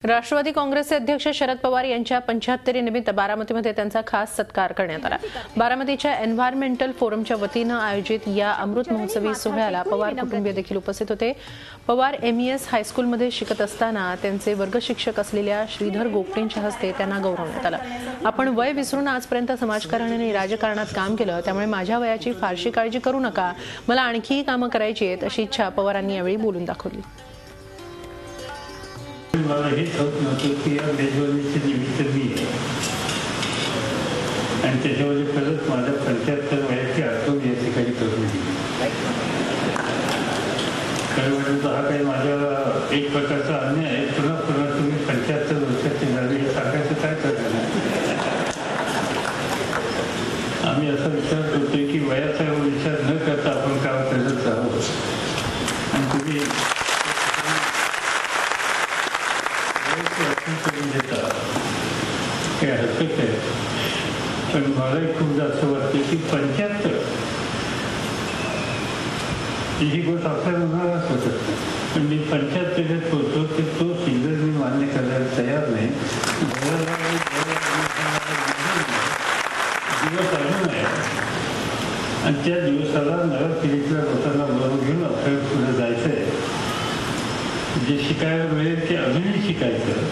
राष्ट्रवादी काँग्रेसचे अध्यक्ष शरद पवार यांच्या 75 निमित्त बारामतीमध्ये त्यांचा खास सत्कार करण्यात आला। बारामतीच्या एन्व्हायरमेंटल फोरमच्या वतीनं आयोजित या अमृत महोत्सवी सोहळ्याला पवार कुटुंबीय देखील उपस्थित होते। पवार एमईएस हायस्कूलमध्ये शिकत असताना त्यांचे वर्ग शिक्षक असलेल्या श्रीधर गोपटेंच्या हस्ते त्यांना गौरवण्यात आलं। आपण वय विसरून आजपर्यंत समाजकारण आणि राजकारणात काम केलं, त्यामुळे माझ्या वयाची फारशी काळजी करू नका, मला आणखीही कामं करायची आहेत अशी इच्छा पवारांनी यावेळी बोलून दाखवली। मला हे होत नव्हतं की या मेजवानीचे निमित्त मी आहे आणि त्याच्यामध्ये परत माझ्या 75 वयाची आठवण या ठिकाणी करून दिली। खरं म्हणजे हा काही माझ्या एक प्रकारचा अन्याय आहे। पुन्हा पुन्हा तुम्ही 75 वर्षाचे झाले हे सांगायचं काय करणार आहे? आम्ही असा विचार करतोय की वयाचा विचार न करता आपण काम करत आहोत आणि तुम्ही करून देता काही हरकत आहे, पण मलाही खूप असं वाटतं की 75 ही गोष्ट आपल्याला म्हणालाच होत असते, पण मी 75 पोहोचतो की तो सिंगल मी मान्य करायला तयार नाही। दिवस अजून आहे आणि त्या दिवसाला नगर पिढीतल्या लोकांना बरोबर घेऊन आपल्याला पुढे जायचं आहे। जे शिकायला मिळेल ते अजूनही शिकायचं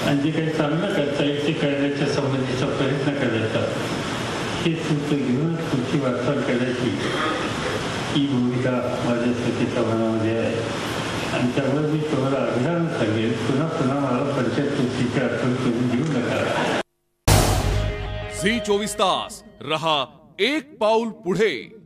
आणि जे काही चांगलं करता येईल ते करण्याच्या संबंधीचा प्रयत्न करायचा, हे सूत्र घेऊन पुढची वाटचाल करायची ही भूमिका माझ्या स्वतःच्या मनामध्ये आहे आणि त्यामुळे मी तुम्हाला आग्रहानं सांगेन, पुन्हा पुन्हा मला 75 आठवण करून देऊ नका। झी 24 तास रहा एक पाऊल पुढे।